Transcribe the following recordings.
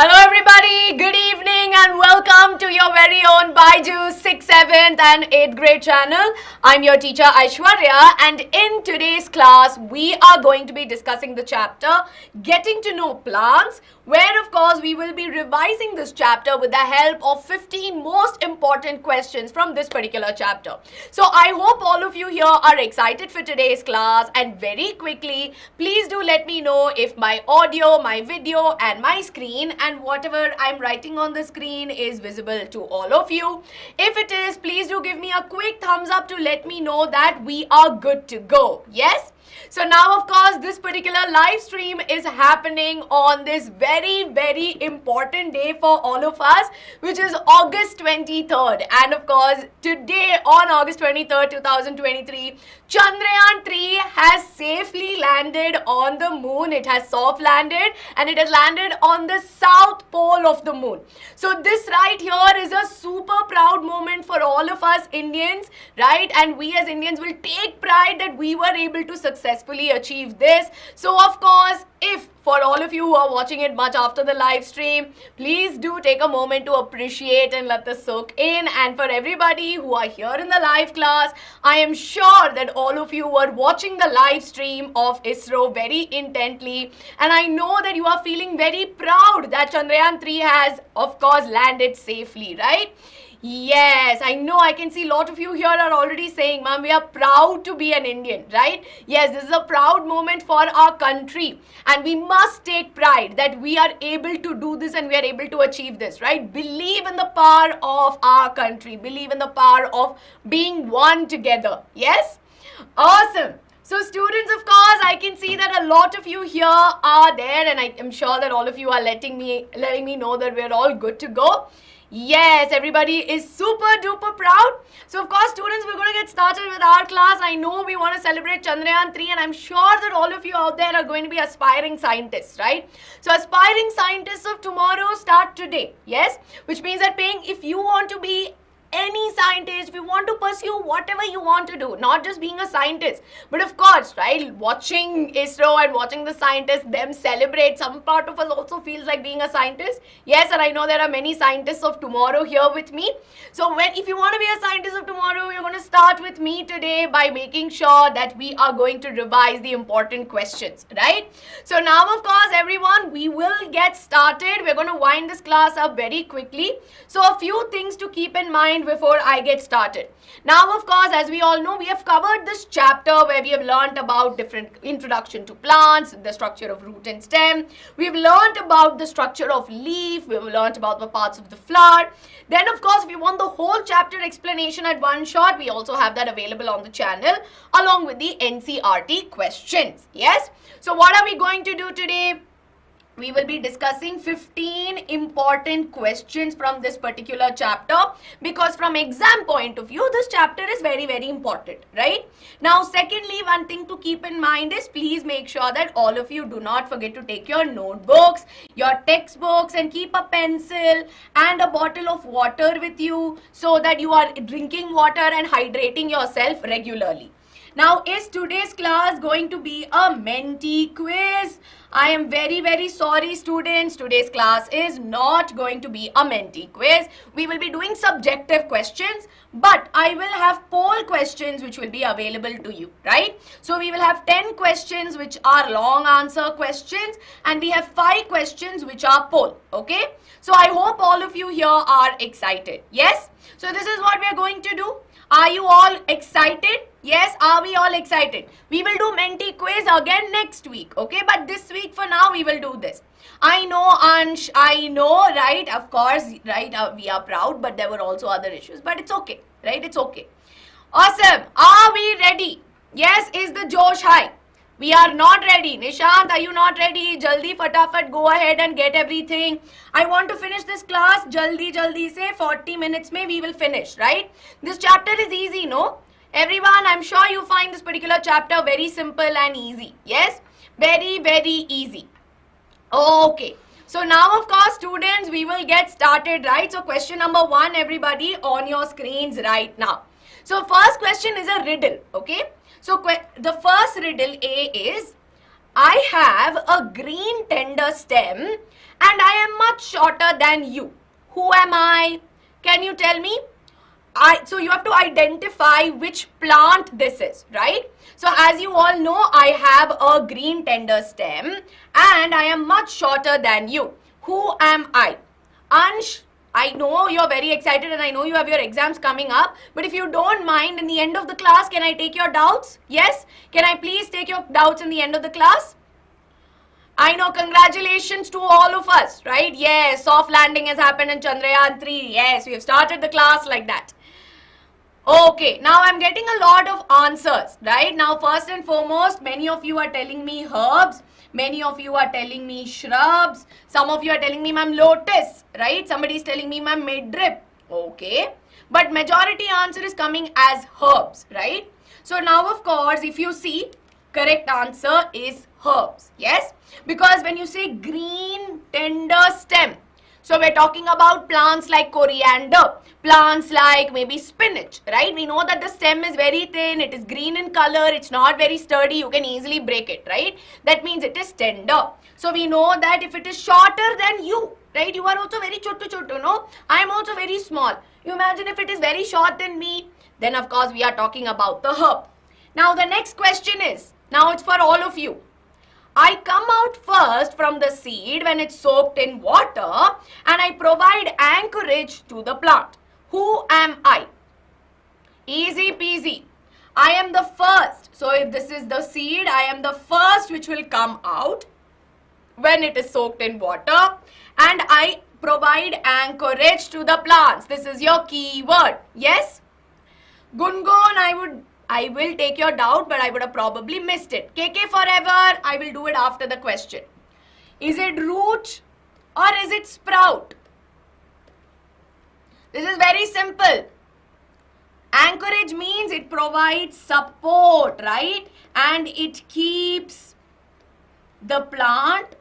Hello everybody, good evening and welcome to your very own BYJU'S 6th, 7th and 8th grade channel. I'm your teacher Aishwarya, and in today's class we are going to be discussing the chapter Getting to Know Plants, where of course we will be revising this chapter with the help of 15 most important questions from this particular chapter. So I hope all of you here are excited for today's class, and very quickly please do let me know if my audio, my video and my screen and whatever I'm writing on the screen is visible to all of you. If it is, please do give me a quick thumbs up to let me know that we are good to go. Yes? So now of course this particular live stream is happening on this very important day for all of us, which is August 23rd. And of course today on August 23rd, 2023, Chandrayaan 3 has safely landed on the moon. It has soft landed and it has landed on the south pole of the moon. So this right here is a super proud moment for all of us Indians, right? And we as Indians will take pride that we were able to successfully achieve this. So of course, if for all of you who are watching it much after the live stream, please do take a moment to appreciate and let this soak in. And for everybody who are here in the live class, I am sure that all of you were watching the live stream of ISRO very intently, and I know that you are feeling very proud that Chandrayaan 3 has of course landed safely, right? Yes, I know. I can see a lot of you here are already saying, ma'am, we are proud to be an Indian, right? Yes, this is a proud moment for our country and we must take pride that we are able to do this and we are able to achieve this, right? Believe in the power of our country. Believe in the power of being one together. Yes? Awesome. So students, of course, I can see that a lot of you here are there, and I am sure that all of you are letting me know that we're all good to go. Yes, everybody is super duper proud. So of course students, we're going to get started with our class. I know we want to celebrate Chandrayaan 3 and I'm sure that all of you out there are going to be aspiring scientists, right? So aspiring scientists of tomorrow start today, yes? Which means that if you want to be any scientist, if you want to pursue whatever you want to do, not just being a scientist, but of course, right, watching ISRO and watching the scientists, them celebrate, some part of us also feels like being a scientist. Yes, and I know there are many scientists of tomorrow here with me. So if you want to be a scientist of tomorrow, you're going to start with me today by making sure that we are going to revise the important questions, right? So now, of course, everyone, we will get started. We're going to wind this class up very quickly. So a few things to keep in mind before I get started. Now, of course, as we all know, we have covered this chapter where we have learned about different introduction to plants, the structure of root and stem. We've learned about the structure of leaf. We've learned about the parts of the flower. Then, of course, if you want the whole chapter explanation at one shot, we also have that available on the channel along with the NCERT questions. Yes? So what are we going to do today? We will be discussing 15 important questions from this particular chapter, because from exam point of view, this chapter is very important, right? Now, secondly, one thing to keep in mind is please make sure that all of you do not forget to take your notebooks, your textbooks, and keep a pencil and a bottle of water with you so that you are drinking water and hydrating yourself regularly. Now, is today's class going to be a Menti quiz? I am very sorry students, today's class is not going to be a Menti quiz. We will be doing subjective questions, but I will have poll questions which will be available to you, right? So we will have 10 questions which are long answer questions and we have 5 questions which are poll, okay? So I hope all of you here are excited, yes? So this is what we are going to do. Are you all excited? Yes, are we all excited? We will do Menti quiz again next week, okay? But this week for now, we will do this. I know, Ansh, I know, right? Of course, right? We are proud, but there were also other issues. But it's okay, right? It's okay. Awesome. Are we ready? Yes, is the Josh high? We are not ready. Nishant, are you not ready? Jaldi, fatafat, go ahead and get everything. I want to finish this class. Jaldi say 40 minutes mein we will finish, right? This chapter is easy, no? Everyone, I'm sure you find this particular chapter very simple and easy. Yes? Very easy. Okay. So now, of course, students, we will get started, right? So question number 1, everybody, on your screens right now. So first question is a riddle, okay? So the first riddle A is, I have a green tender stem and I am much shorter than you. Who am I? Can you tell me? So you have to identify which plant this is, right? So as you all know, I have a green tender stem and I am much shorter than you. Who am I? Ansh, I know you're very excited and I know you have your exams coming up, but if you don't mind, in the end of the class, can I take your doubts? Yes? Can I please take your doubts in the end of the class? I know, congratulations to all of us, right? Yes, soft landing has happened in Chandrayaan 3. Yes, we have started the class like that. Okay, now I'm getting a lot of answers, right? Now, first and foremost, many of you are telling me herbs. Many of you are telling me shrubs. Some of you are telling me, ma'am, lotus, right? Somebody is telling me, ma'am, mid-drip. Okay, but majority answer is coming as herbs, right? So now, of course, if you see, correct answer is herbs, yes? Because when you say green tender stem, so we're talking about plants like coriander, plants like maybe spinach, right? We know that the stem is very thin, it is green in color, it's not very sturdy, you can easily break it, right? That means it is tender. So we know that if it is shorter than you, right? You are also very chotu, no? I am also very small. You imagine if it is very short than me, then of course we are talking about the herb. Now the next question is, now it's for all of you. I come out first from the seed when it's soaked in water and I provide anchorage to the plant. Who am I? Easy peasy. I am the first. So if this is the seed, I am the first which will come out when it is soaked in water and I provide anchorage to the plants. This is your key word. Yes? Gungun, I will take your doubt, but I would have probably missed it. KK forever, I will do it after the question. Is it root or is it sprout? This is very simple. Anchorage means it provides support, right? And it keeps the plant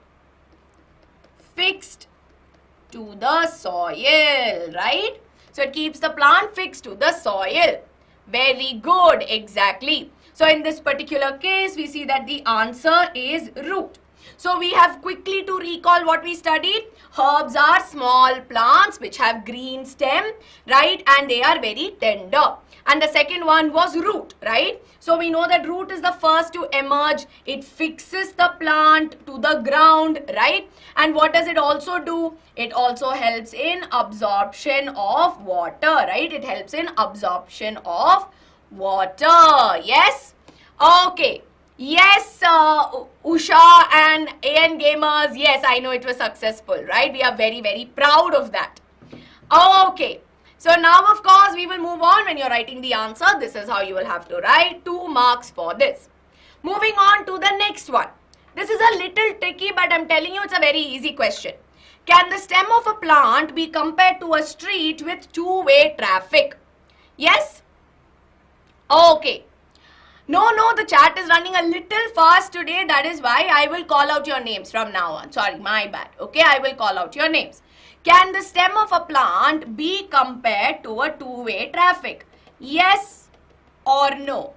fixed to the soil, right? So it keeps the plant fixed to the soil. Very good, exactly. So in this particular case, we see that the answer is root. So we have quickly to recall what we studied. Herbs are small plants which have green stem, right? And they are very tender. And the second one was root, right? So we know that root is the first to emerge. It fixes the plant to the ground, right? And what does it also do? It also helps in absorption of water, right? It helps in absorption of water. Yes? Okay. Yes, Usha and AN Gamers. Yes, I know it was successful, right? We are very, very proud of that. Okay. So now, of course, we will move on. When you're writing the answer, this is how you will have to write. 2 marks for this. Moving on to the next one. This is a little tricky, but I'm telling you it's a very easy question. Can the stem of a plant be compared to a street with two-way traffic? Yes? Okay. No, the chat is running a little fast today. That is why I will call out your names from now on. Sorry, my bad. Okay, I will call out your names. Can the stem of a plant be compared to a two-way traffic? Yes or no?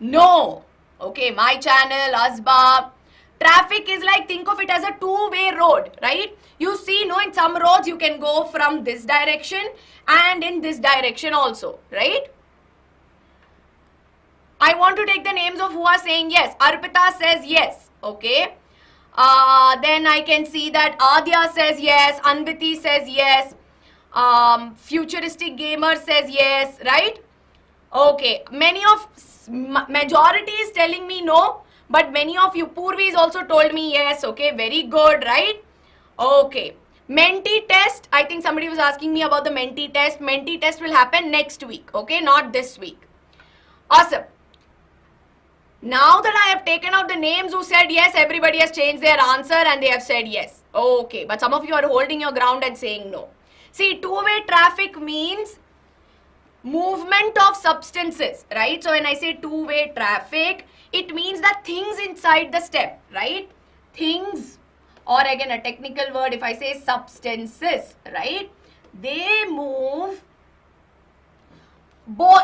No. Okay, my channel, Asbab. Traffic is like, think of it as a two-way road, right? You see, no, in some roads you can go from this direction and in this direction also, right? I want to take the names of who are saying yes. Arpita says yes, okay. Then I can see that Adya says yes, Anviti says yes, Futuristic Gamer says yes, right? Okay, majority is telling me no, but many of you, Purvi is also told me yes, okay, very good, right? Okay, Menti test, I think somebody was asking me about the Menti test. Menti test will happen next week, okay, not this week. Awesome. Now that I have taken out the names who said yes, everybody has changed their answer and they have said yes. Okay, but some of you are holding your ground and saying no. See, two-way traffic means movement of substances, right? So when I say two-way traffic, it means that things inside the stem, right? Things, or again a technical word, if I say substances, right? They move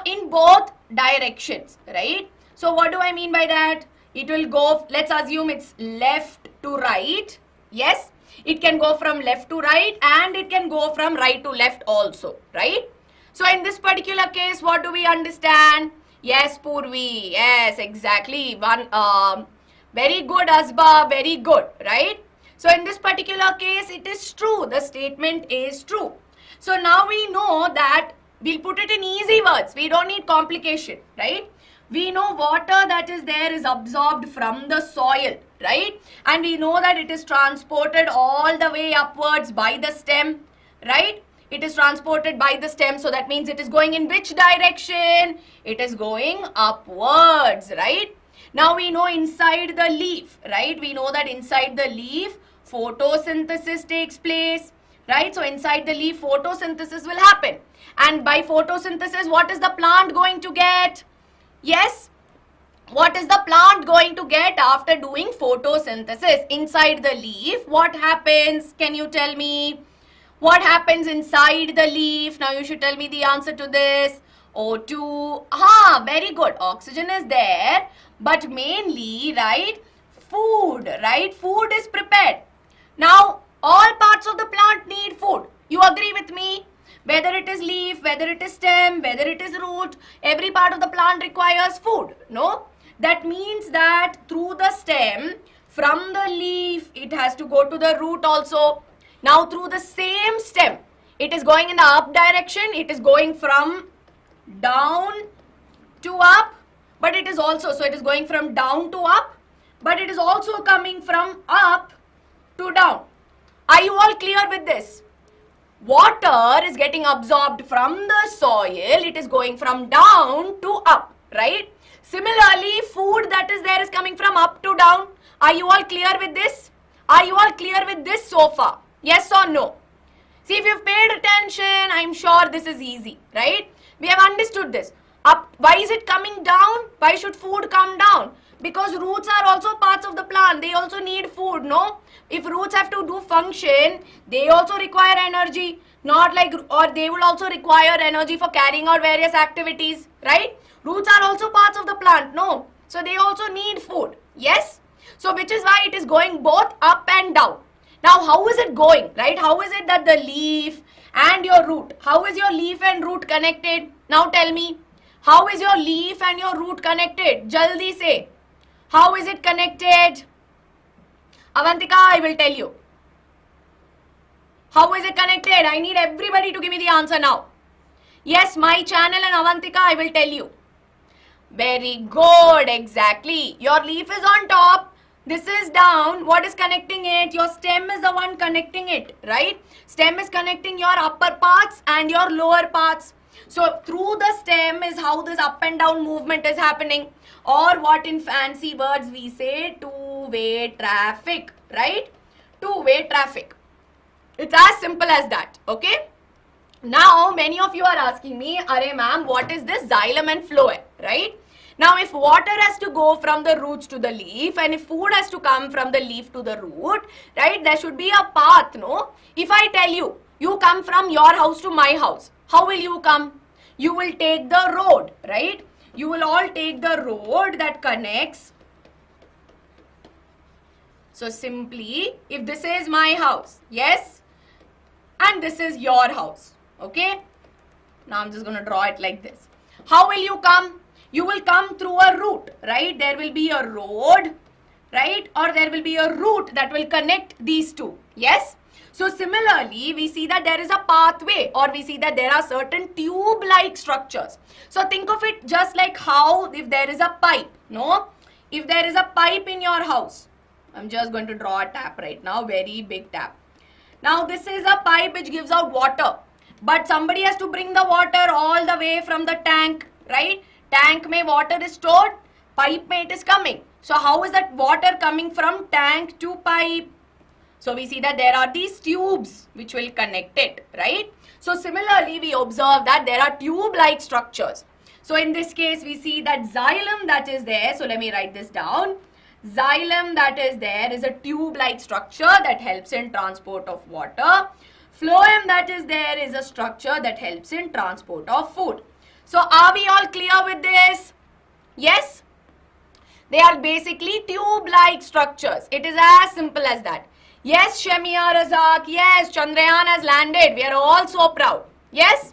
in both directions, right? So what do I mean by that? It will go, let's assume it's left to right. Yes, it can go from left to right and it can go from right to left also, right? So in this particular case, what do we understand? Yes, Purvi. Yes, exactly. Very good, Asba. Very good, right? So in this particular case, it is true. The statement is true. So now we know that we'll put it in easy words. We don't need complication, right? We know water that is there is absorbed from the soil, right? And we know that it is transported all the way upwards by the stem, right? It is transported by the stem, so that means it is going in which direction? It is going upwards, right? Now we know inside the leaf, right? We know that inside the leaf, photosynthesis takes place, right? So inside the leaf, photosynthesis will happen. And by photosynthesis, what is the plant going to get? Yes, what is the plant going to get after doing photosynthesis? Inside the leaf, what happens? Can you tell me? What happens inside the leaf? Now you should tell me the answer to this. O2. Very good. Oxygen is there, but mainly, right, food, right? Food is prepared. Now, all parts of the plant need food. You agree with me? Whether it is leaf, whether it is stem, whether it is root, every part of the plant requires food, no? That means that through the stem, from the leaf, it has to go to the root also. Now through the same stem, it is going in the up direction, it is going from down to up, but it is also, so it is going from down to up, but it is also coming from up to down. Are you all clear with this? Water is getting absorbed from the soil, it is going from down to up, right? Similarly, food that is there is coming from up to down. Are you all clear with this? Are you all clear with this so far? Yes or no? See, if you've paid attention, I'm sure this is easy, right? We have understood this. Up, why is it coming down? Why should food come down? Because roots are also parts of the plant. They also need food, no? If roots have to do function, they also require energy. Not like, or they will also require energy for carrying out various activities, right? Roots are also parts of the plant, no? So they also need food, yes? So which is why it is going both up and down. Now, how is it going, right? How is it that the leaf and your root, how is your leaf and root connected? Now tell me, how is your leaf and your root connected? Jaldi say, how is it connected? Avantika, I will tell you. How is it connected? I need everybody to give me the answer now. Yes, my channel and Avantika, I will tell you. Very good, exactly. Your leaf is on top. This is down. What is connecting it? Your stem is the one connecting it, right? Stem is connecting your upper parts and your lower parts. So through the stem is how this up and down movement is happening, or what in fancy words we say two-way traffic, right? Two-way traffic. It's as simple as that, okay? Now many of you are asking me, Arey ma'am, what is this xylem and phloem, right? Now if water has to go from the roots to the leaf and if food has to come from the leaf to the root, right, there should be a path, no? If I tell you, you come from your house to my house, how will you come? You will take the road, right? You will all take the road that connects. So simply, if this is my house, yes, and this is your house, okay? Now I'm just going to draw it like this. How will you come? You will come through a route, right? There will be a road, right? Or there will be a route that will connect these two, yes? So similarly, we see that there is a pathway, or we see that there are certain tube-like structures. So think of it just like how if there is a pipe, no? If there is a pipe in your house, I'm just going to draw a tap right now, very big tap. Now this is a pipe which gives out water, but somebody has to bring the water all the way from the tank, right? Tank mein water is stored, pipe mein it is coming. So how is that water coming from tank to pipe? So we see that there are these tubes which will connect it, right? So similarly, we observe that there are tube-like structures. So in this case, we see that xylem that is there. So let me write this down. Xylem that is there is a tube-like structure that helps in transport of water. Phloem that is there is a structure that helps in transport of food. So are we all clear with this? Yes? They are basically tube-like structures. It is as simple as that. Yes, Shamia, Razak. Yes, Chandrayaan has landed. We are all so proud. Yes?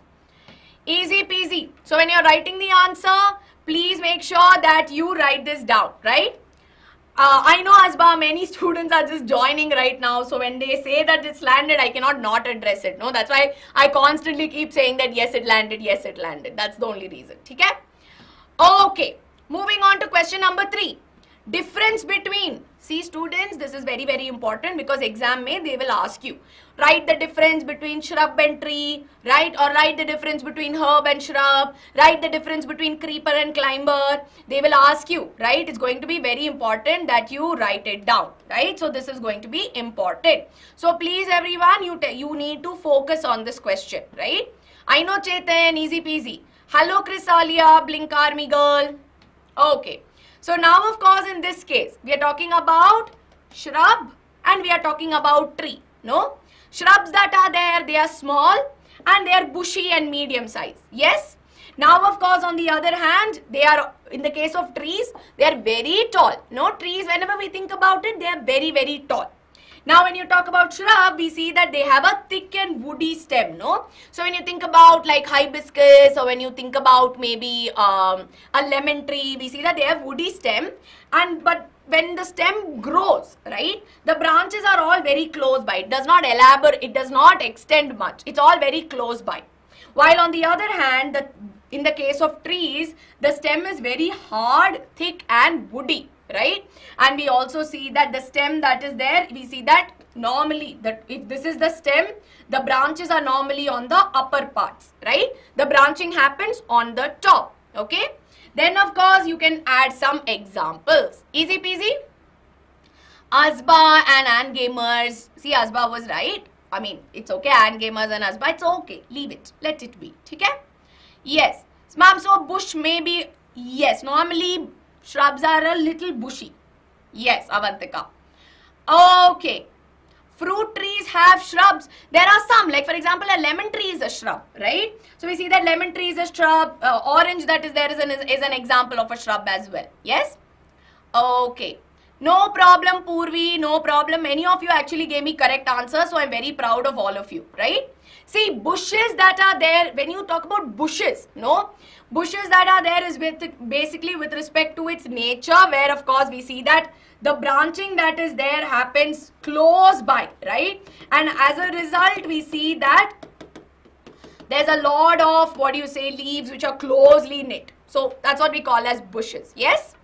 Easy peasy. So when you're writing the answer, please make sure that you write this down, right? I know, Asba, many students are just joining right now. So when they say that it's landed, I cannot not address it. No, that's why I constantly keep saying that yes, it landed, yes, it landed. That's the only reason. Okay? Okay. Moving on to question number 3. Difference between, see students, this is very, very important because exam may they will ask you. Write the difference between shrub and tree, right? Or write the difference between herb and shrub, write the difference between creeper and climber. They will ask you, right? It's going to be very important that you write it down, right? So this is going to be important. So please everyone, you need to focus on this question, right? I know Chetan, easy peasy. Hello Chrysalia, Blink Army girl. Okay. So now of course in this case, we are talking about shrub and we are talking about tree. No? Shrubs that are there, they are small and they are bushy and medium size. Yes? Now of course on the other hand, they are, in the case of trees, they are very tall. No? Trees, whenever we think about it, they are very, very tall. Now when you talk about shrub, we see that they have a thick and woody stem, no? So when you think about like hibiscus or when you think about maybe a lemon tree, we see that they have woody stem, but when the stem grows, right, the branches are all very close by. It does not elaborate, it does not extend much. It's all very close by. While on the other hand, in the case of trees, the stem is very hard, thick and woody. Right? And we also see that the stem that is there, we see that normally, that if this is the stem, the branches are normally on the upper parts, right? The branching happens on the top, okay? Then of course, you can add some examples. Easy peasy? Asba and Ann Gamers. See, Asba was right. I mean, it's okay, Ann Gamers and Asba, it's okay. Leave it. Let it be. Okay? Yes. Ma'am, so bush may be, yes, normally shrubs are a little bushy. Yes, Avantika. Okay. Fruit trees have shrubs. There are some, like for example, a lemon tree is a shrub, right? So we see that lemon tree is a shrub. Orange that is there is an example of a shrub as well. Yes? Okay. No problem, Purvi. No problem. Many of you actually gave me correct answers, so I'm very proud of all of you, right? See, bushes that are there, when you talk about bushes, no? Bushes that are there is basically with respect to its nature, where of course we see that the branching that is there happens close by, right? And as a result, we see that there's a lot of, leaves which are closely knit. So that's what we call as bushes, yes?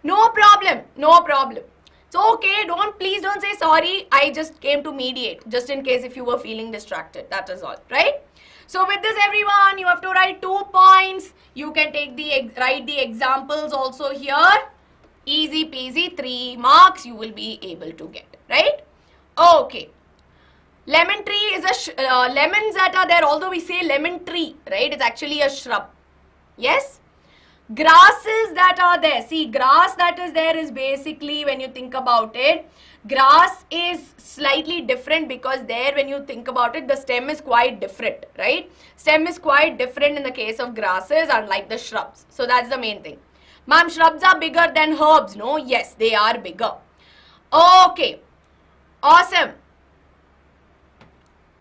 No problem, no problem. It's okay, please don't say sorry. I just came to mediate, just in case if you were feeling distracted. That is all, right? So with this, everyone, you have to write 2 points. You can write the examples also here. Easy peasy, 3 marks you will be able to get, right? Okay. Lemon tree is lemons that are there, although we say lemon tree, right? It's actually a shrub. Yes? Grasses that are there. See, grass that is there is basically, when you think about it, grass is slightly different because there, when you think about it, the stem is quite different, right? Stem is quite different in the case of grasses, unlike the shrubs. So that's the main thing. Ma'am, shrubs are bigger than herbs, no? Yes, they are bigger. Okay. Awesome.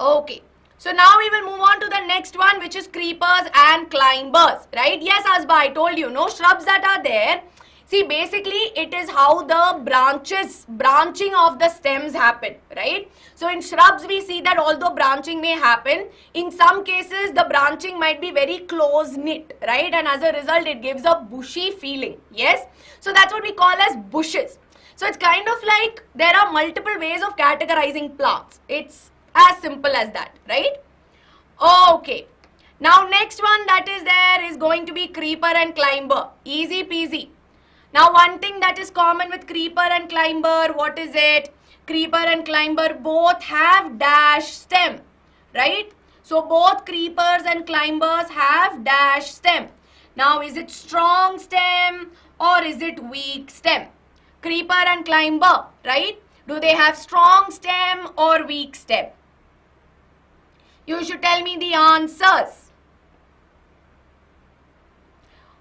Okay. So now we will move on to the next one, which is creepers and climbers, right? Yes, Asba, I told you, no shrubs that are there. See, basically, it is how the branching of the stems happen, right? So in shrubs, we see that although branching may happen, in some cases, the branching might be very close knit, right? And as a result, it gives a bushy feeling, yes? So that's what we call as bushes. So it's kind of like there are multiple ways of categorizing plants. It's as simple as that, right? Okay. Now next one that is there is going to be creeper and climber. Easy peasy. Now one thing that is common with creeper and climber, what is it? Creeper and climber both have dash stem, right? So both creepers and climbers have dash stem. Now is it strong stem or is it weak stem? Creeper and climber, right? Do they have strong stem or weak stem? You should tell me the answers.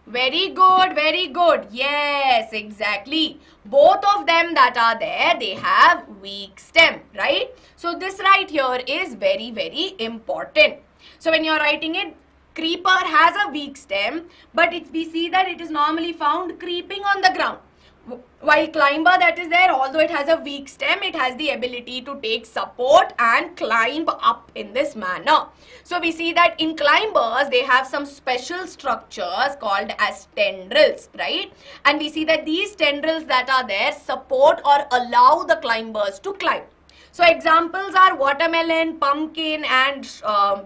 Very good, very good. Yes, exactly. Both of them that are there, they have weak stem, right? So this right here is very, very important. So when you're writing it, creeper has a weak stem, but we see that it is normally found creeping on the ground. While climber that is there, although it has a weak stem, it has the ability to take support and climb up in this manner. So we see that in climbers, they have some special structures called as tendrils, right? And we see that these tendrils that are there support or allow the climbers to climb. So examples are watermelon, pumpkin, and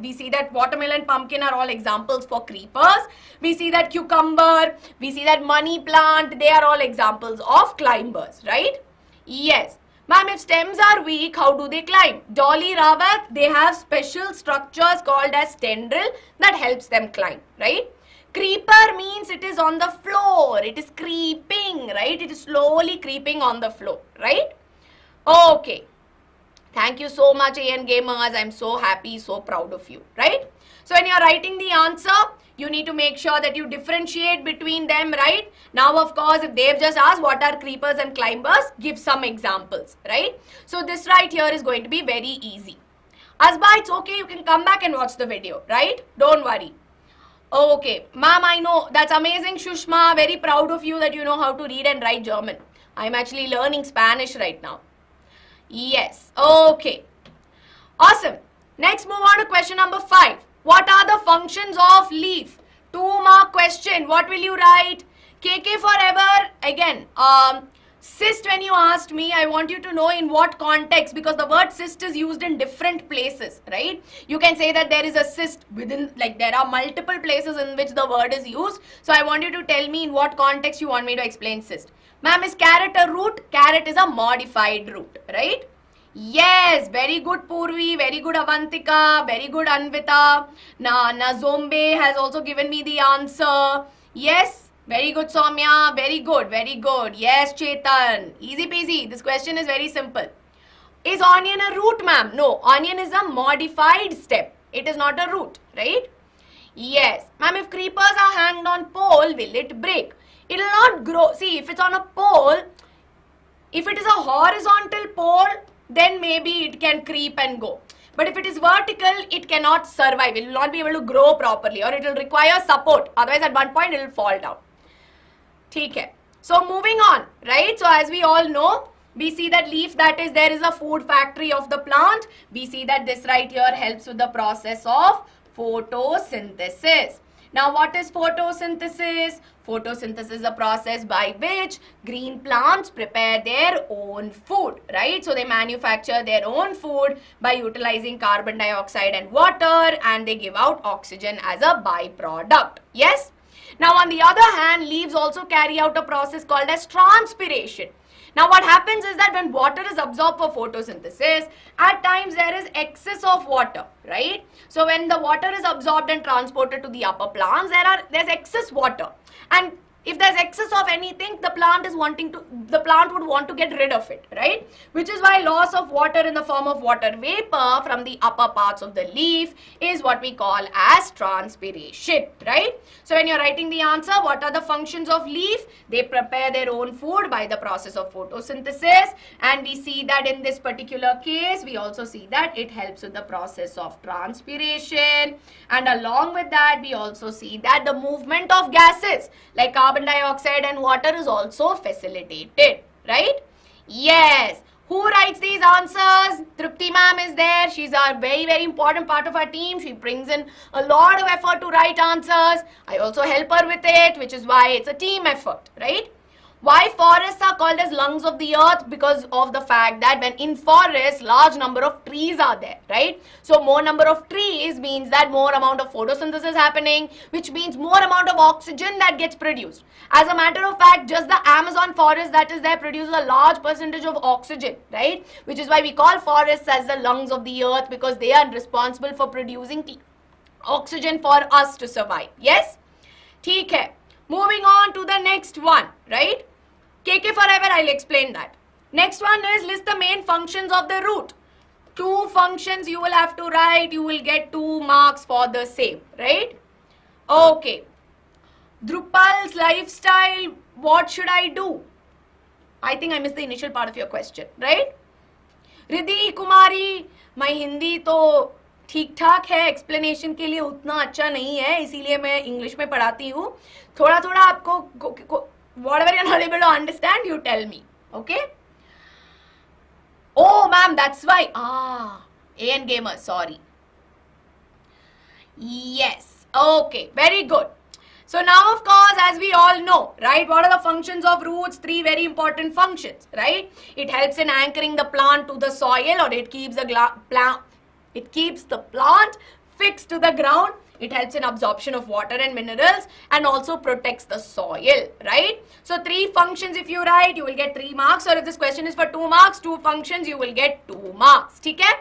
we see that watermelon, pumpkin are all examples for creepers. We see that cucumber, we see that money plant, they are all examples of climbers, right? Yes. Ma'am, if stems are weak, how do they climb? Dolly, Rawat, they have special structures called as tendril that helps them climb, right? Creeper means it is on the floor, it is creeping, right? It is slowly creeping on the floor, right? Okay. Thank you so much, AN Gamers. I'm so happy, so proud of you, right? So when you're writing the answer, you need to make sure that you differentiate between them, right? Now, of course, if they've just asked what are creepers and climbers, give some examples, right? So this right here is going to be very easy. Asba, it's okay. You can come back and watch the video, right? Don't worry. Okay. Ma'am, I know. That's amazing, Shushma. Very proud of you that you know how to read and write German. I'm actually learning Spanish right now. Yes. Okay. Awesome. Next, move on to question number 5. What are the functions of leaf? 2-mark question. What will you write? KK forever. Again, cyst, when you asked me, I want you to know in what context, because the word cyst is used in different places, right? You can say that there is a cyst within, like there are multiple places in which the word is used. So I want you to tell me in what context you want me to explain cyst. Ma'am, is carrot a root? Carrot is a modified root, right? Yes, very good Purvi, very good Avantika, very good Anvita. Nazombe has also given me the answer. Yes, very good Soumya, very good, very good. Yes, Chetan, easy peasy. This question is very simple. Is onion a root, ma'am? No, onion is a modified stem. It is not a root, right? Yes. Ma'am, if creepers are hanged on pole, will it break? It will not grow. See, if it's on a pole, if it is a horizontal pole, then maybe it can creep and go. But if it is vertical, it cannot survive. It will not be able to grow properly, or it will require support. Otherwise, at one point, it will fall down. Okay. So, moving on, right? So, as we all know, we see that leaf that is there is a food factory of the plant. We see that this right here helps with the process of photosynthesis. Now, what is photosynthesis? Photosynthesis is a process by which green plants prepare their own food, right? So, they manufacture their own food by utilizing carbon dioxide and water, and they give out oxygen as a byproduct. Yes? Now, on the other hand, leaves also carry out a process called as transpiration. Now, what happens is that when water is absorbed for photosynthesis, at times there is excess of water, right? So, when the water is absorbed and transported to the upper plants, there's excess water. And if there's excess of anything, the plant would want to get rid of it, right? Which is why loss of water in the form of water vapor from the upper parts of the leaf is what we call as transpiration, right? So when you're writing the answer, what are the functions of leaf? They prepare their own food by the process of photosynthesis, and we see that in this particular case, we also see that it helps with the process of transpiration, and along with that, we also see that the movement of gases like carbon dioxide and water is also facilitated, right? Yes. Who writes these answers? Trupti ma'am is there. She's a very, very important part of our team. She brings in a lot of effort to write answers. I also help her with it, which is why it's a team effort, right? Why forests are called as lungs of the earth? Because of the fact that when in forests, large number of trees are there, right? So more number of trees means that more amount of photosynthesis happening, which means more amount of oxygen that gets produced. As a matter of fact, just the Amazon forest that is there produces a large percentage of oxygen, right? Which is why we call forests as the lungs of the earth, because they are responsible for producing oxygen for us to survive. Yes? ठीक है. Moving on to the next one, right? KK forever, I'll explain that. Next one is list the main functions of the root. 2 functions you will have to write. You will get 2 marks for the same, right? Okay. Drupal's lifestyle, what should I do? I think I missed the initial part of your question, right? Riddhi Kumari, my Hindi तो ठीक ठाक है, explanation के लिए उतना अच्छा नहीं है, इसीलिए मैं इंग्लिश में पढ़ाती हूँ. थोड़ा थोड़ा आपको whatever you're not able to understand, you tell me, okay? Oh, ma'am, that's why. AN Gamer, sorry. Yes, okay, very good. So now, of course, as we all know, right, what are the functions of roots? 3 very important functions, right? It helps in anchoring the plant to the soil, or it keeps the plant fixed to the ground. It helps in absorption of water and minerals and also protects the soil, right? So 3 functions if you write, you will get 3 marks. Or if this question is for 2 marks, 2 functions, you will get 2 marks. Okay?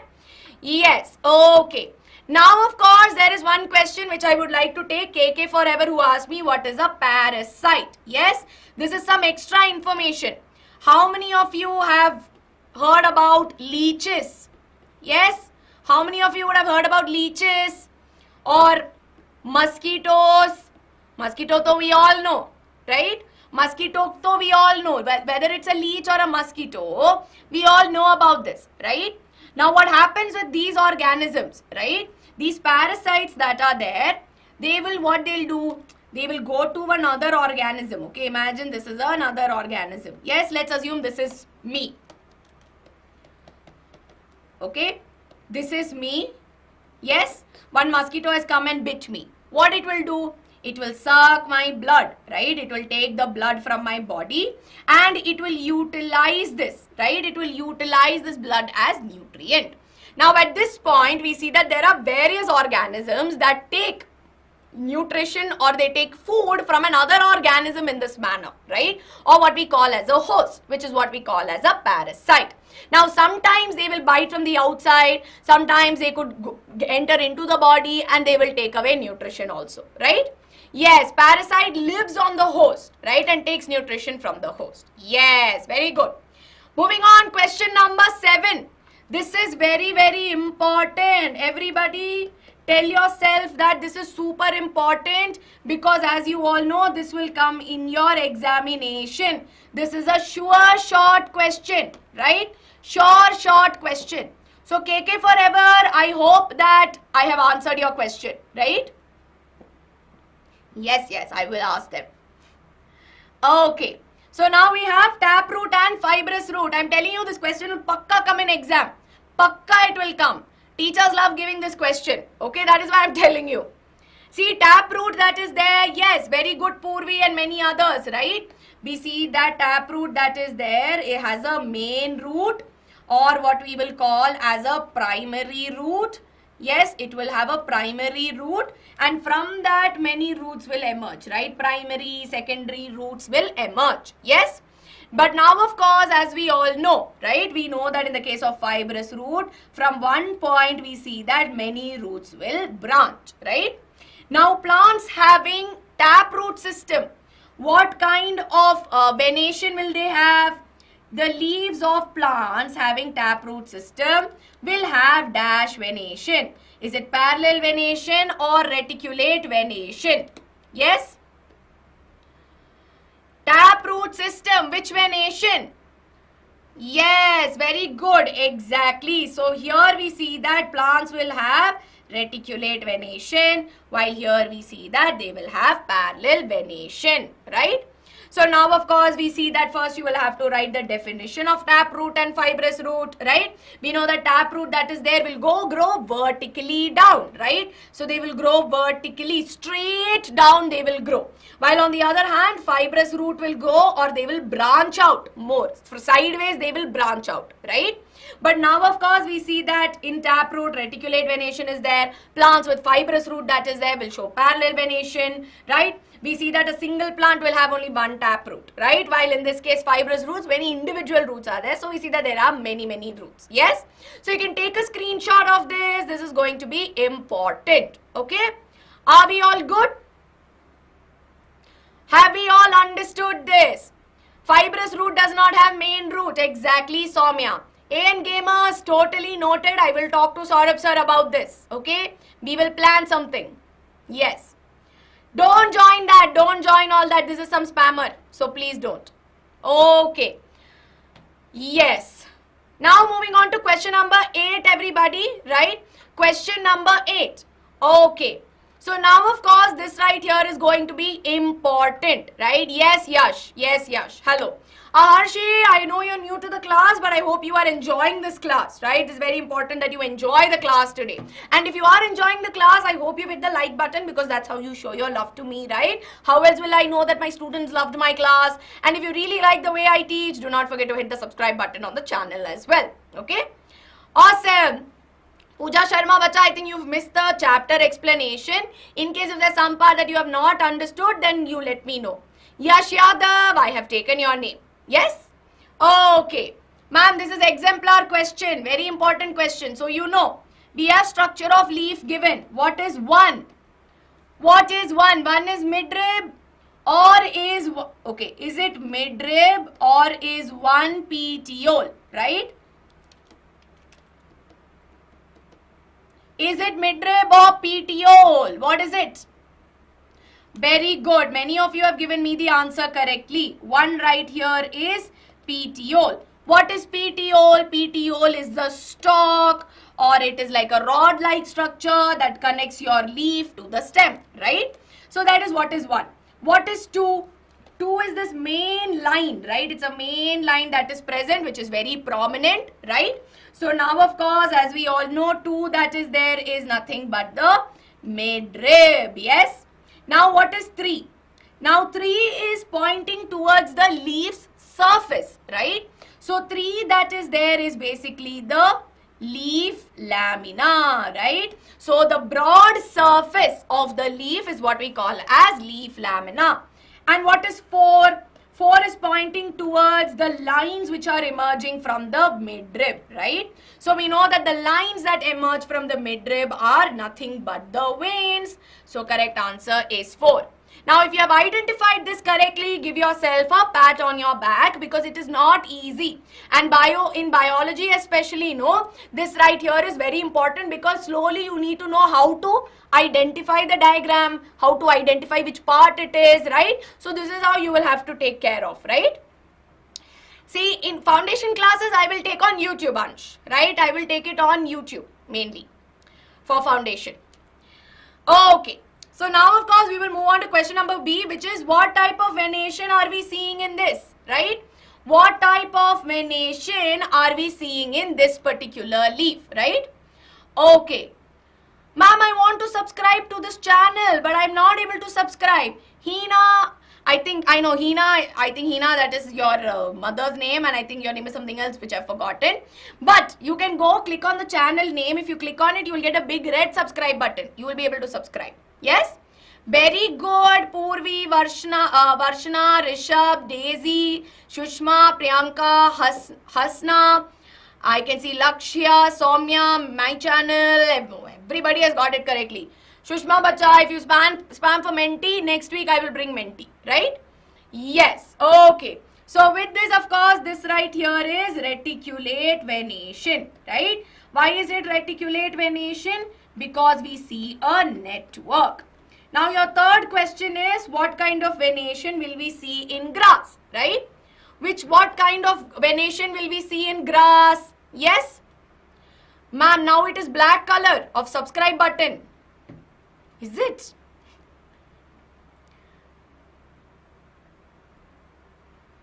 Yes, okay. Now, of course, there is one question which I would like to take. KK Forever who asked me what is a parasite. Yes, this is some extra information. How many of you have heard about leeches? Yes, how many of you would have heard about leeches or mosquitoes? Mosquito to we all know, right? Mosquito to we all know. Whether it's a leech or a mosquito, we all know about this, right? Now, what happens with these organisms, right? These parasites that are there, what they'll do, they will go to another organism. Okay, imagine this is another organism. Yes, let's assume this is me. Okay, this is me. Yes, one mosquito has come and bit me. What it will do? It will suck my blood, right? It will take the blood from my body and it will utilize this, right? It will utilize this blood as nutrient. Now, at this point, we see that there are various organisms that take nutrition or they take food from another organism in this manner, right? Or what we call as a host, which is what we call as a parasite. Now, sometimes they will bite from the outside, sometimes they could enter into the body and they will take away nutrition also, right? Yes, parasite lives on the host, right, and takes nutrition from the host. Yes, very good. Moving on, question number 7. This is very, very important. Everybody tell yourself that this is super important because as you all know, this will come in your examination. This is a sure short question, right? Sure short question. So KK Forever, I hope that I have answered your question, right? Yes, I will ask them. Okay. So now we have taproot and fibrous root. I'm telling you this question will pakka come in exam. Pakka it will come. Teachers love giving this question. Okay, that is why I'm telling you. See, taproot that is there. Yes, very good Purvi and many others, right? We see that taproot that is there. It has a main root or what we will call as a primary root. Yes, it will have a primary root and from that many roots will emerge, right? Primary, secondary roots will emerge. Yes. But now, of course, as we all know, right? We know that in the case of fibrous root, from one point we see that many roots will branch, right? Now, plants having taproot system, what kind of venation will they have? The leaves of plants having taproot system will have dash venation. Is it parallel venation or reticulate venation? Yes? Taproot system, which venation? Yes, very good, exactly. So here we see that plants will have reticulate venation, while here we see that they will have parallel venation, right? So now, of course, we see that first you will have to write the definition of taproot and fibrous root, right? We know that taproot that is there will grow vertically down, right? So they will grow vertically, straight down they will grow. While on the other hand, fibrous root will grow or they will branch out more. For sideways, they will branch out, right? But now, of course, we see that in taproot, reticulate venation is there. Plants with fibrous root that is there will show parallel venation, right? We see that a single plant will have only one taproot, right? While in this case, fibrous roots, many individual roots are there. So we see that there are many roots. Yes? So you can take a screenshot of this. This is going to be important. Okay? Are we all good? Have we all understood this? Fibrous root does not have main root. Exactly, Soumya. AN Gamers, totally noted. I will talk to Saurabh sir about this. Okay? We will plan something. Yes. Don't join that. Don't join all that. This is some spammer. So please don't. Okay. Yes. Now moving on to question number 8, everybody, right? Question number 8. Okay. So now, of course, this right here is going to be important, right? Yes, Yash. Yes, Yash. Hello. Harshi, I know you're new to the class, but I hope you are enjoying this class, right? It's very important that you enjoy the class today. And if you are enjoying the class, I hope you hit the like button, because that's how you show your love to me, right? How else will I know that my students loved my class? And if you really like the way I teach, do not forget to hit the subscribe button on the channel as well, okay? Awesome. Pooja Sharma Bacha, I think you've missed the chapter explanation. In case if there's some part that you have not understood, then you let me know. Yash Yadav, I have taken your name. Yes? Okay. Ma'am, this is exemplar question. Very important question. So you know, we have structure of leaf given. What is 1? What is 1? 1 is midrib or is, okay, is it midrib or is 1 petiole, right? Is it midrib or petiole? What is it? Very good. Many of you have given me the answer correctly. 1 right here is petiole. What is petiole? Petiole is the stalk, or it is like a rod-like structure that connects your leaf to the stem, right? So that is what is 1. What is 2? 2 is this main line, right? It's a main line that is present, which is very prominent, right? So now, of course, as we all know, 2 that is there is nothing but the midrib, yes? Now, what is 3? Now, 3 is pointing towards the leaf's surface, right? So, 3 that is there is basically the leaf lamina, right? So, the broad surface of the leaf is what we call as leaf lamina. And what is 4? 4 is pointing towards the lines which are emerging from the midrib, right? So we know that the lines that emerge from the midrib are nothing but the veins. So correct answer is 4. Now if you have identified this correctly, give yourself a pat on your back, because it is not easy. And in biology especially, this right here is very important, because slowly you need to know how to identify the diagram, how to identify which part it is, right? So this is how you will have to take care of, right? See, in foundation classes, I will take on YouTube, Ansh, right? I will take it on YouTube mainly for foundation. Okay. So now, of course, we will move on to question number B, which is what type of venation are we seeing in this, right? What type of venation are we seeing in this particular leaf, right? Okay. Ma'am, I want to subscribe to this channel, but I'm not able to subscribe. Hina, I think Hina, that is your mother's name, and I think your name is something else which I've forgotten. But you can go click on the channel name. If you click on it, you will get a big red subscribe button. You will be able to subscribe. Yes? Very good. Purvi, Varshana, Rishabh, Daisy, Shushma, Priyanka, Hasna. I can see Lakshya, Soumya, my channel. Everybody has got it correctly. Shushma Bacha, if you spam for Menti, next week I will bring Menti, right? Yes. Okay. So with this, of course, this right here is reticulate venation, right? Why is it reticulate venation? Because we see a network. Now your third question is, what kind of venation will we see in grass, right? What kind of venation will we see in grass? Yes? Ma'am, now it is black color of subscribe button. Is it?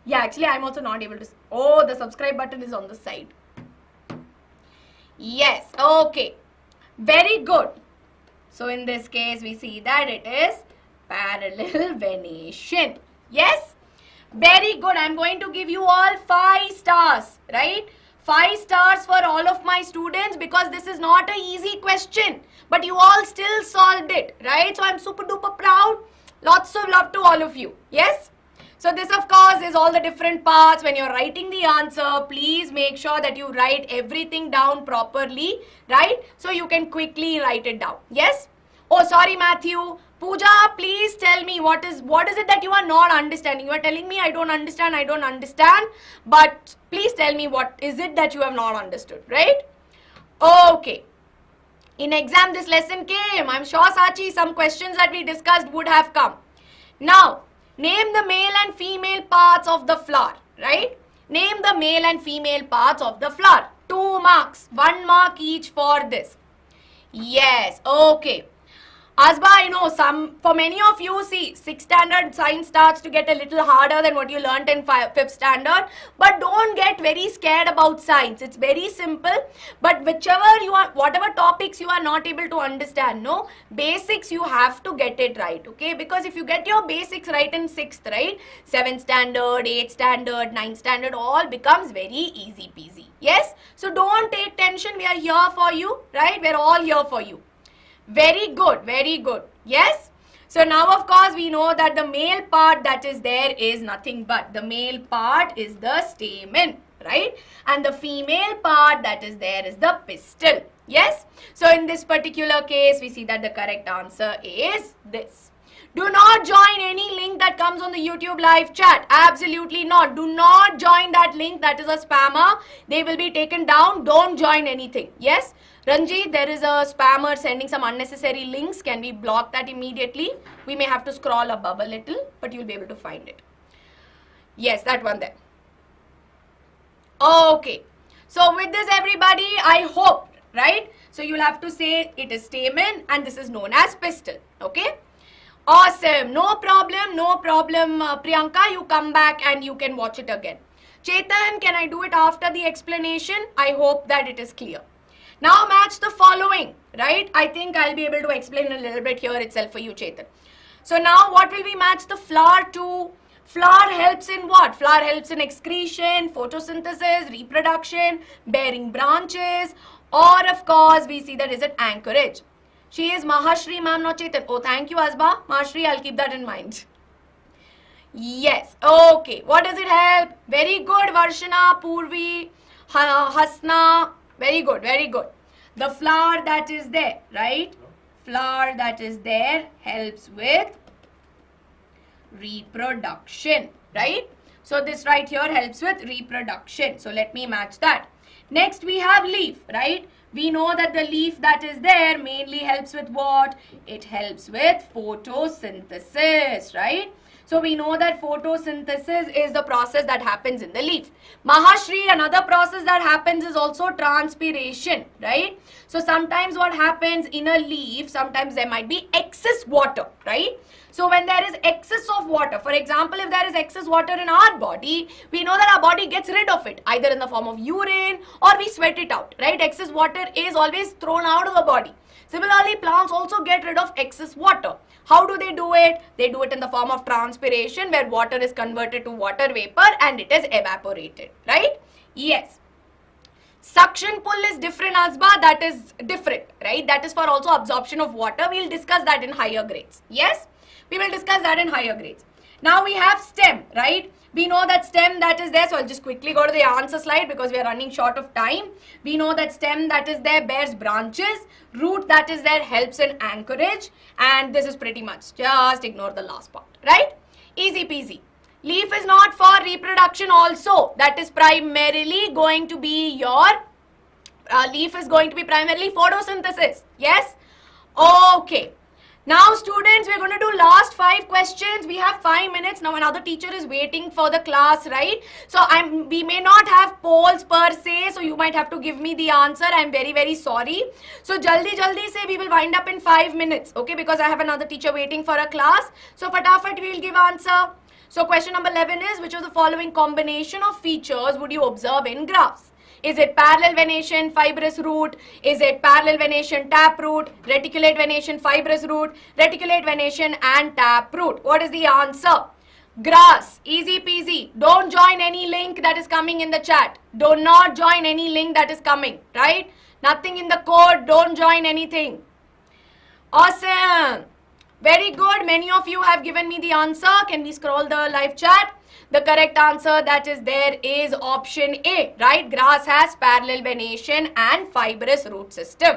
Yeah, actually I'm also not able to. Oh, the subscribe button is on the side. Yes, okay. Very good. So in this case, we see that it is parallel venation. Yes? Very good. I'm going to give you all 5 stars, right? 5 stars for all of my students, because this is not an easy question. But you all still solved it, right? So I'm super duper proud. Lots of love to all of you. Yes? So this, of course, is all the different parts. When you're writing the answer, please make sure that you write everything down properly, right? So you can quickly write it down. Yes? Oh, sorry, Matthew. Pooja, please tell me what is it that you are not understanding? You are telling me I don't understand. But please tell me what is it that you have not understood, right? Okay. In exam, this lesson came. I'm sure, Sachi, some questions that we discussed would have come. Now, name the male and female parts of the flower, right? Name the male and female parts of the flower. 2 marks, 1 mark each for this. Yes, okay. Asba, I know for many of you, see, 6th standard science starts to get a little harder than what you learnt in 5th standard. But don't get very scared about science. It's very simple. But whatever topics you are not able to understand, no, basics you have to get it right, okay? Because if you get your basics right in 6th, right, 7th standard, 8th standard, 9th standard, all becomes very easy peasy. Yes? So don't take tension. We are here for you, right? We're all here for you. Very good, very good. Yes? So now of course we know that the male part that is there is nothing but the male part is the stamen, right? And the female part that is there is the pistil. Yes? So in this particular case we see that the correct answer is this. Do not join any link that comes on the YouTube live chat. Absolutely not. Do not join that link. That is a spammer. They will be taken down. Don't join anything. Yes? Ranjit, there is a spammer sending some unnecessary links. Can we block that immediately? We may have to scroll above a little, but you'll be able to find it. Yes, that one there. Okay. So with this, everybody, I hope, right? So you'll have to say it is stamen and this is known as pistil. Okay? Awesome. No problem. No problem. Priyanka, you come back and you can watch it again. Chetan, can I do it after the explanation? I hope that it is clear. Now match the following, right? I think I'll be able to explain a little bit here itself for you, Chetan. So now what will we match the flower to? Flower helps in what? Flower helps in excretion, photosynthesis, reproduction, bearing branches, or of course we see that is an anchorage. She is Mahashri, ma'am, not Chetan. Oh, thank you, Asba. Mahashri, I'll keep that in mind. Yes, okay. What does it help? Very good, Varshana, Purvi, Hasna. Very good, very good. The flower that is there, right? Flower that is there helps with reproduction, right? So this right here helps with reproduction. So let me match that. Next we have leaf, right? We know that the leaf that is there mainly helps with what? It helps with photosynthesis, right? So we know that photosynthesis is the process that happens in the leaf. Mahashri, another process that happens is also transpiration, right? So sometimes what happens in a leaf, sometimes there might be excess water, right? So when there is excess of water, for example, if there is excess water in our body, we know that our body gets rid of it, either in the form of urine or we sweat it out, right? Excess water is always thrown out of the body. Similarly, plants also get rid of excess water. How do they do it? They do it in the form of transpiration, where water is converted to water vapor and it is evaporated, right? Yes. Suction pull is different, Asba. That is different, right? That is for also absorption of water. We'll discuss that in higher grades. Yes? We will discuss that in higher grades. Now we have stem, right? We know that stem that is there. So I'll just quickly go to the answer slide because we are running short of time. We know that stem that is there bears branches. Root that is there helps in anchorage. And this is pretty much. Just ignore the last part, right? Easy peasy. Leaf is not for reproduction also. That is primarily going to be your, leaf is going to be primarily photosynthesis. Yes? Okay. Now students, we're going to do last 5 questions. We have 5 minutes. Now another teacher is waiting for the class, right? So we may not have polls per se. So you might have to give me the answer. I'm very, very sorry. So jaldi say we will wind up in 5 minutes. Okay, because I have another teacher waiting for a class. So fatafat we will give answer. So question number 11 is, which of the following combination of features would you observe in graphs? Is it parallel venation, fibrous root? Is it parallel venation, tap root? Reticulate venation, fibrous root? Reticulate venation and tap root. What is the answer? Grass. Easy peasy. Don't join any link that is coming in the chat. Do not join any link that is coming, right? Nothing in the code. Don't join anything. Awesome. Very good. Many of you have given me the answer. Can we scroll the live chat? The correct answer that is there is option A, right? Grass has parallel venation and fibrous root system.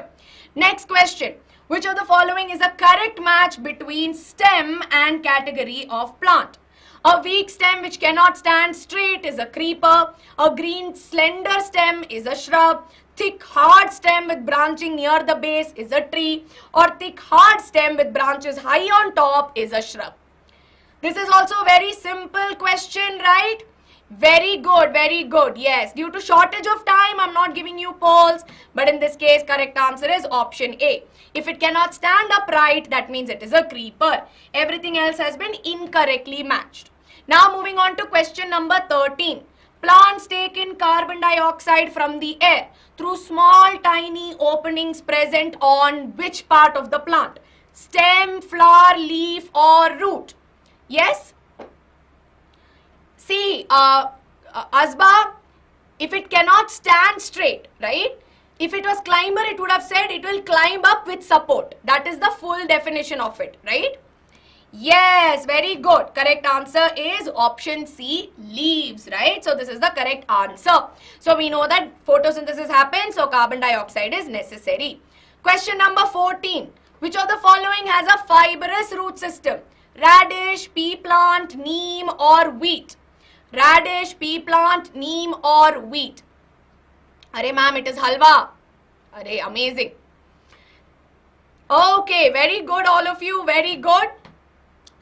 Next question. Which of the following is a correct match between stem and category of plant? A weak stem which cannot stand straight is a creeper. A green slender stem is a shrub. Thick hard stem with branching near the base is a tree. Or thick hard stem with branches high on top is a shrub. This is also a very simple question, right? Very good, very good. Yes, due to shortage of time, I'm not giving you polls. But in this case, correct answer is option A. If it cannot stand upright, that means it is a creeper. Everything else has been incorrectly matched. Now moving on to question number 13. Plants take in carbon dioxide from the air through small tiny openings present on which part of the plant? Stem, flower, leaf or root? Yes? See, Asba, if it cannot stand straight, right? If it was climber, it would have said it will climb up with support. That is the full definition of it, right? Yes, very good. Correct answer is option C, leaves, right? So this is the correct answer. So we know that photosynthesis happens, so carbon dioxide is necessary. Question number 14. Which of the following has a fibrous root system? Radish, pea plant, neem or wheat? Radish, pea plant, neem or wheat? Arey ma'am, it is halwa. Arey, amazing. Okay, very good all of you, very good.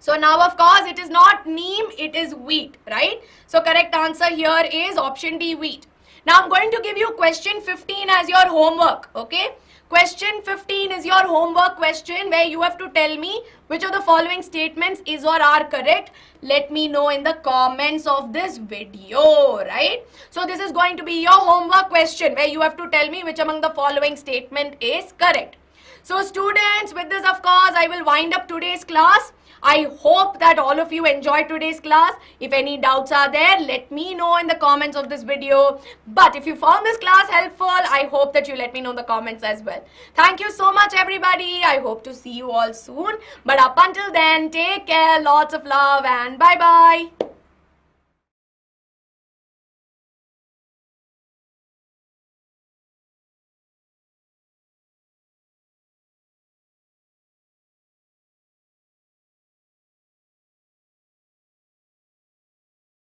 So now of course it is not neem, it is wheat, right? So correct answer here is option D, wheat. Now I'm going to give you question 15 as your homework, okay? Question 15 is your homework question where you have to tell me which of the following statements is or are correct. Let me know in the comments of this video, right? So this is going to be your homework question where you have to tell me which among the following statement is correct. So students, with this of course I will wind up today's class. I hope that all of you enjoyed today's class. If any doubts are there, let me know in the comments of this video. But if you found this class helpful, I hope that you let me know in the comments as well. Thank you so much everybody. I hope to see you all soon. But up until then, take care, lots of love and bye-bye.